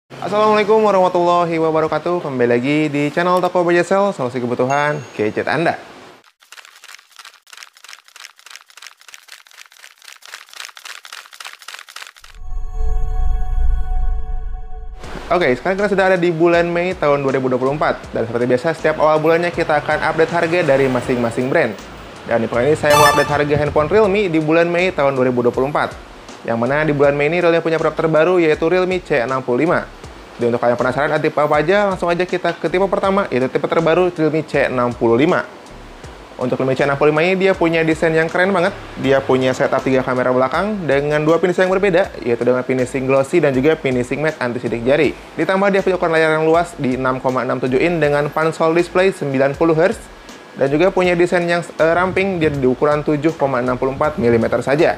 Assalamualaikum warahmatullahi wabarakatuh. Kembali lagi di channel Toko Bajasel, solusi kebutuhan gadget Anda. Oke, sekarang kita sudah ada di bulan Mei tahun 2024. Dan seperti biasa, setiap awal bulannya kita akan update harga dari masing-masing brand. Dan di pekan ini saya mau update harga handphone Realme di bulan Mei tahun 2024. Yang mana di bulan Mei ini Realme punya produk terbaru yaitu Realme C65. Jadi untuk kalian penasaran tipe apa aja, langsung aja kita ke tipe pertama, yaitu tipe terbaru Realme C65. Untuk Realme C65 ini dia punya desain yang keren banget. Dia punya setup 3 kamera belakang dengan 2 finish yang berbeda, yaitu dengan finishing glossy dan juga finishing matte anti sidik jari. Ditambah dia punya ukuran layar yang luas di 6,67 in dengan pansol display 90 Hz dan juga punya desain yang ramping, dia di ukuran 7,64 mm saja.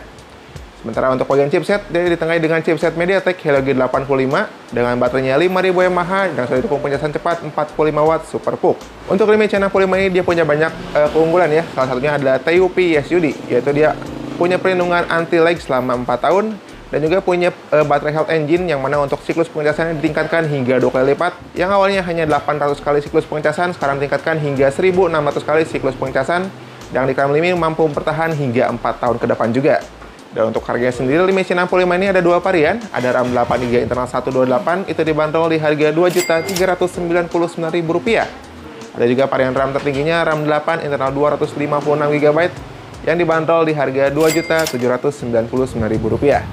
Sementara untuk bagian chipset, dia ditengahi dengan chipset MediaTek Helio G85 dengan baterainya 5000 mAh dan sudah didukung pencasan cepat 45 Watt Super PUC. Untuk Realme C65 ini dia punya banyak keunggulan ya. Salah satunya adalah TUP SUD, yaitu dia punya perlindungan anti-lag selama 4 tahun dan juga punya baterai health engine yang mana untuk siklus pengecasannya ditingkatkan hingga 2 kali lipat. Yang awalnya hanya 800 kali siklus pengecasan, sekarang ditingkatkan hingga 1600 kali siklus pengecasan dan di Realme mampu bertahan hingga 4 tahun ke depan juga. Dan untuk harganya sendiri, Realme C65 ini ada 2 varian. Ada RAM 8GB internal 128, itu dibanderol di harga Rp2.399.000. Ada juga varian RAM tertingginya, RAM 8 internal 256GB, yang dibanderol di harga Rp2.799.000.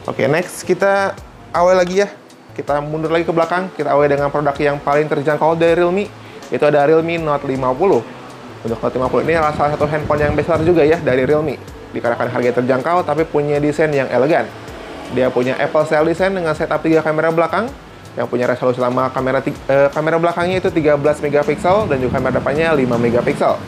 Oke, next kita awal lagi ya. Kita mundur lagi ke belakang, kita awal dengan produk yang paling terjangkau dari Realme, yaitu ada Realme Note 50. Untuk Note 50 ini adalah salah satu handphone yang bestseller juga ya dari Realme. Dikarenakan harga terjangkau tapi punya desain yang elegan. Dia punya Apple style design dengan setup 3 kamera belakang yang punya resolusi lama kamera belakangnya itu 13 megapiksel dan juga kamera depannya 5 megapiksel.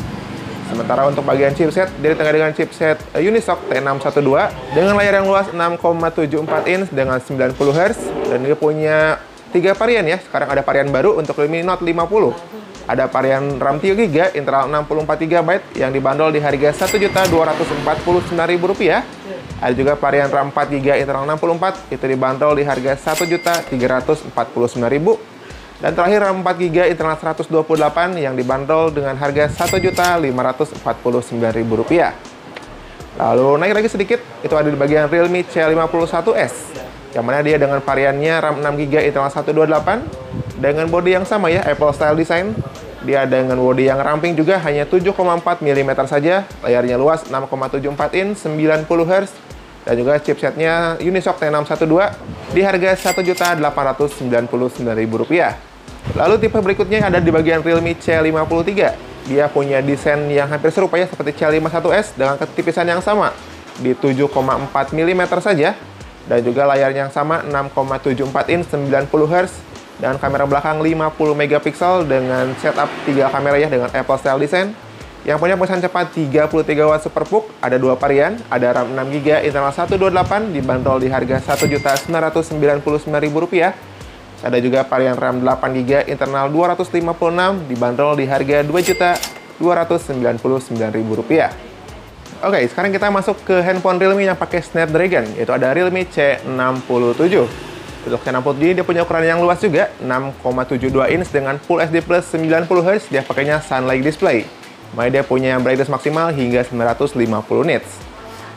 Sementara untuk bagian chipset, dia ditengah dengan chipset Unisoc T612 dengan layar yang luas 6,74 inch dengan 90 Hz dan dia punya 3 varian ya. Sekarang ada varian baru untuk Realme Note 50. Ada varian RAM 3GB internal 64GB yang dibanderol di harga Rp1.249.000. Ada juga varian RAM 4GB internal 64 itu dibanderol di harga Rp1.349.000. Dan terakhir RAM 4GB internal 128 yang dibanderol dengan harga Rp1.549.000. Lalu naik lagi sedikit, itu ada di bagian Realme C51s. Yang mana dia dengan variannya RAM 6GB internal 128 dengan bodi yang sama ya, Apple style design. Dia dengan bodi yang ramping juga hanya 7,4 mm saja, layarnya luas 6,74 in, 90 Hz dan juga chipsetnya Unisoc T612 di harga Rp1.899.000. Lalu tipe berikutnya ada di bagian Realme C53. Dia punya desain yang hampir serupa ya seperti C51s dengan ketipisan yang sama di 7,4 mm saja dan juga layarnya yang sama 6,74 in, 90 Hz dan kamera belakang 50 megapiksel dengan setup 3 kamera ya dengan Apple style design yang punya pengecasan cepat 33 Watt Super PUC. Ada 2 varian, ada RAM 6GB internal 128 dibanderol di harga Rp1.999.000. Ada juga varian RAM 8GB internal 256 dibanderol di harga Rp2.299.000. Oke, sekarang kita masuk ke handphone Realme yang pakai Snapdragon, yaitu ada Realme C67. Untuk C67 ini dia punya ukuran yang luas juga, 6,72 inch dengan Full HD Plus 90 Hz, dia pakainya Sunlight Display. Dia punya brightness maksimal hingga 950 nits.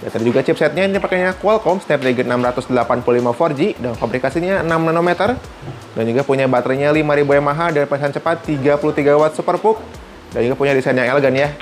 Dan tadi juga chipsetnya ini pakainya Qualcomm Snapdragon 685 4G dan fabrikasinya 6 nanometer. Dan juga punya baterainya 5000 mAh dan pencasan cepat 33 Watt Super PUC. Dan juga punya desain yang elegan ya.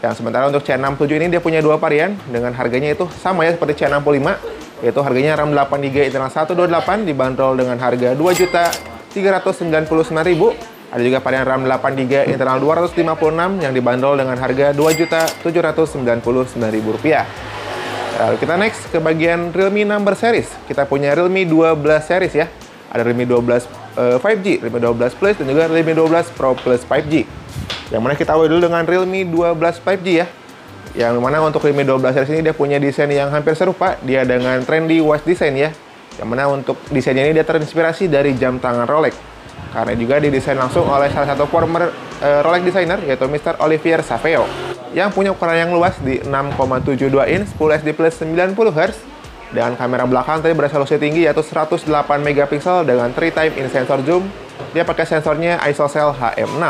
Yang sementara untuk C67 ini dia punya 2 varian dengan harganya itu sama ya seperti C65. Yaitu harganya RAM 8GB internal 128 dibanderol dengan harga Rp2.399.000. Ada juga varian RAM 8GB internal 256 yang dibanderol dengan harga Rp2.799.000. Lalu kita next ke bagian Realme number series. Kita punya Realme 12 series ya. Ada Realme 12 5G, Realme 12 Plus dan juga Realme 12 Pro Plus 5G. Yang mana kita awal dulu dengan Realme 12 5G ya. Yang mana untuk Realme 12 series ini dia punya desain yang hampir serupa. Dia dengan trendy watch design ya. Yang mana untuk desainnya ini dia terinspirasi dari jam tangan Rolex. Karena juga didesain langsung oleh salah satu former Rolex designer yaitu Mr. Olivier Saveo. Yang punya ukuran yang luas di 6,72 inch Full HD Plus 90 Hz Dengan kamera belakang tadi beresolusi tinggi yaitu 108 megapiksel dengan 3 time in sensor zoom. Dia pakai sensornya ISOCELL HM6.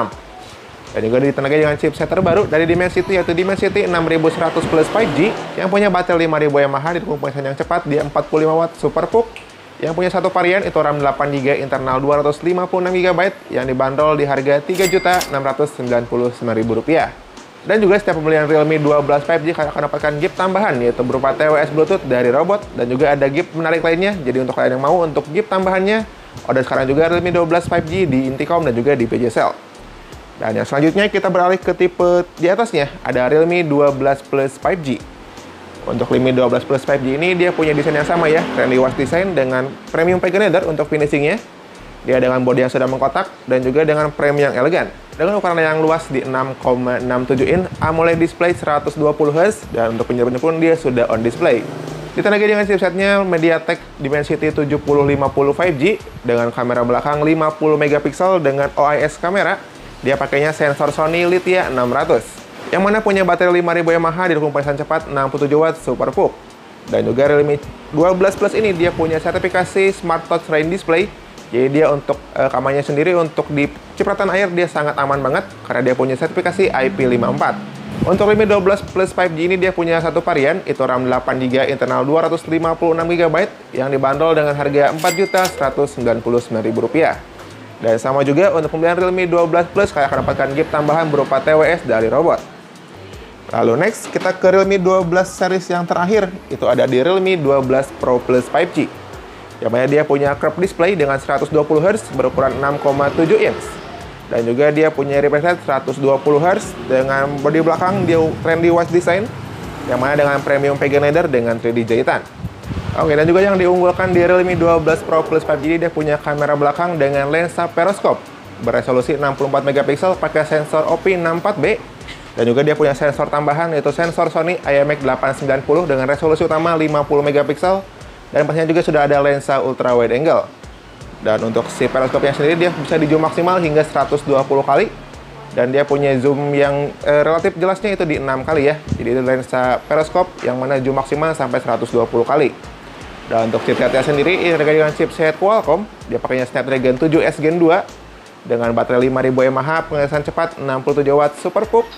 Dan juga ditenagai dengan chipset terbaru dari Dimensity yaitu Dimensity 6100 Plus 5G yang punya baterai 5000 mAh didukung pengecasan yang cepat di 45 watt Super PUC. Yang punya satu varian itu RAM 8GB internal 256GB yang dibanderol di harga Rp3.699.000. Dan juga setiap pembelian Realme 12 5G akan dapatkan gift tambahan yaitu berupa TWS Bluetooth dari robot dan juga ada gift menarik lainnya. Jadi untuk kalian yang mau untuk gift tambahannya, order sekarang juga Realme 12 5G di Intikom dan juga di PJSL. Dan yang selanjutnya kita beralih ke tipe di atasnya, ada Realme 12 Plus 5G. Untuk Realme 12 Plus 5G ini dia punya desain yang sama ya, friendly wash design dengan premium pagan leather untuk finishingnya. Dia dengan bodi yang sudah mengkotak dan juga dengan frame yang elegan. Dengan ukuran yang luas di 6,67 in, AMOLED display 120Hz, dan untuk penyerapnya pun dia sudah on display. Ditenagai dengan chipsetnya MediaTek Dimensity 7050 5G dengan kamera belakang 50 megapiksel dengan OIS kamera. Dia pakainya sensor Sony Lithia 600, yang mana punya baterai 5000 mAh didukung pengecasan cepat 67 watt Super PUC. Dan juga Realme 12 Plus ini dia punya sertifikasi Smart Touch Rain Display. Jadi dia untuk kamarnya sendiri untuk di cipratan air dia sangat aman banget karena dia punya sertifikasi IP54. Untuk Realme 12 Plus 5G ini dia punya satu varian, itu RAM 8GB internal 256GB yang dibanderol dengan harga Rp4.199.000. Dan sama juga untuk pembelian Realme 12 Plus kalian akan dapatkan gift tambahan berupa TWS dari robot. Lalu next kita ke Realme 12 series yang terakhir, itu ada di Realme 12 Pro Plus 5G. Yang mana dia punya curved display dengan 120Hz berukuran 6,7 inch. Dan juga dia punya refresh rate 120Hz dengan bodi belakang dia trendy wash design. Yang mana dengan premium pagan leather dengan 3D jahitan. Oke, dan juga yang diunggulkan di Realme 12 Pro Plus 5G dia punya kamera belakang dengan lensa periscope beresolusi 64 megapiksel pakai sensor OP64B. Dan juga dia punya sensor tambahan yaitu sensor Sony IMX890 dengan resolusi utama 50 megapiksel. Dan pastinya juga sudah ada lensa ultra wide angle. Dan untuk si periskopnya sendiri dia bisa di zoom maksimal hingga 120 kali. Dan dia punya zoom yang relatif jelasnya itu di 6 kali ya. Jadi itu lensa periskop yang mana zoom maksimal sampai 120 kali. Dan untuk chipsetnya sendiri ini terkait dengan chipset Qualcomm. Dia pakainya Snapdragon 7S Gen 2 dengan baterai 5000 mAh, pengecasan cepat 67 watt Super PUC.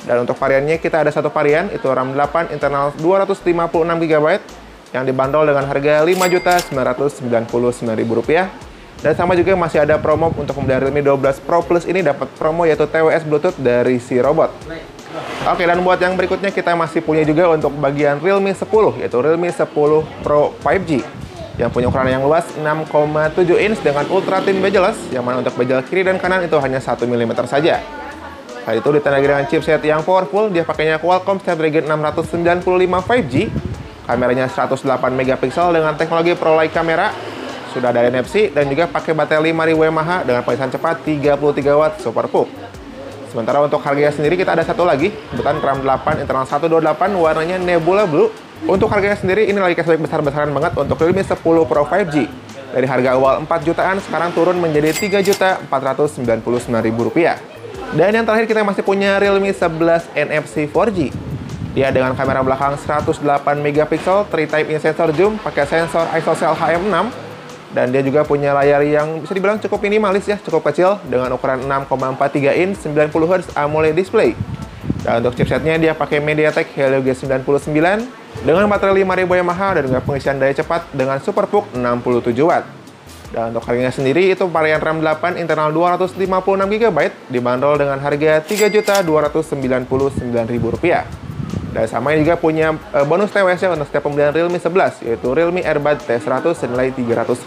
Dan untuk variannya kita ada satu varian itu RAM 8 internal 256GB yang dibanderol dengan harga Rp5.999.000. Dan sama juga masih ada promo untuk pembelian Realme 12 Pro Plus ini dapat promo yaitu TWS Bluetooth dari si robot. Oke, dan buat yang berikutnya kita masih punya juga untuk bagian Realme 10 yaitu Realme 10 Pro 5G yang punya ukuran yang luas 6,7 inch dengan ultra thin bezel, yang mana untuk bezel kiri dan kanan itu hanya 1 mm saja. Selain itu ditenagai dengan chipset yang powerful, dia pakainya Qualcomm Snapdragon 695 5G. Kameranya 108 megapiksel dengan teknologi Pro Light Camera, sudah ada NFC dan juga pakai baterai 5000 mAh dengan pengecasan cepat 33 watt Super PUC. Sementara untuk harganya sendiri kita ada satu lagi, kebetulan RAM 8 internal 128 warnanya Nebula Blue. Untuk harganya sendiri ini lagi cashback besar-besaran banget untuk Realme 10 Pro 5G. Dari harga awal 4 jutaan sekarang turun menjadi Rp3.499.000. Dan yang terakhir kita masih punya Realme 11 NFC 4G. Dia dengan kamera belakang 108 megapiksel, 3 time in sensor zoom, pakai sensor ISOCELL HM6. Dan dia juga punya layar yang bisa dibilang cukup minimalis ya, cukup kecil dengan ukuran 6,43 inch 90Hz AMOLED display. Dan untuk chipsetnya dia pakai MediaTek Helio G99 dengan baterai 5000 mAh dan juga pengisian daya cepat dengan Super PUC 67 watt. Dan untuk harganya sendiri itu varian RAM 8 internal 256GB dibanderol dengan harga Rp3.299.000. Dan sama ini juga punya bonus TWS ya untuk setiap pembelian Realme 11 yaitu Realme Airbud T100 senilai Rp300.000.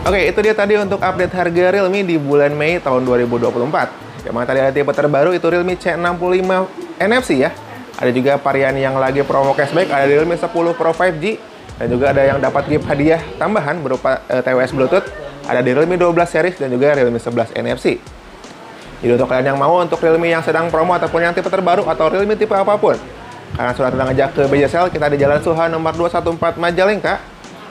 Oke, itu dia tadi untuk update harga Realme di bulan Mei tahun 2024. Yang mana tadi ada tipe terbaru itu Realme C65 NFC ya. Ada juga varian yang lagi promo cashback, ada di Realme 10 Pro 5G. Dan juga ada yang dapat gift hadiah tambahan berupa TWS Bluetooth. Ada di Realme 12 series dan juga Realme 11 NFC. Jadi untuk kalian yang mau untuk Realme yang sedang promo ataupun yang tipe terbaru atau Realme tipe apapun, karena sudah tentang ngajak ke BJSL, kita di Jalan Suha nomor 214 Majalengka.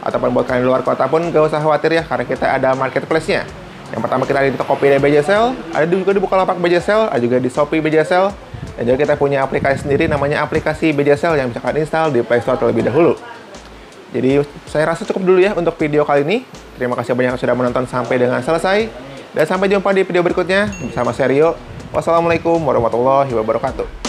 Ataupun buat kalian di luar kota pun gak usah khawatir ya, karena kita ada marketplace-nya. Yang pertama kita ada di Tokopedia BJSL, ada juga di Bukalapak BJSL, ada juga di Shopee BJSL, Dan juga kita punya aplikasi sendiri namanya aplikasi Beja Cell yang bisa kalian install di Play Store terlebih dahulu. Jadi saya rasa cukup dulu ya untuk video kali ini. Terima kasih banyak yang sudah menonton sampai dengan selesai. Dan sampai jumpa di video berikutnya bersama saya Rio. Wassalamualaikum warahmatullahi wabarakatuh.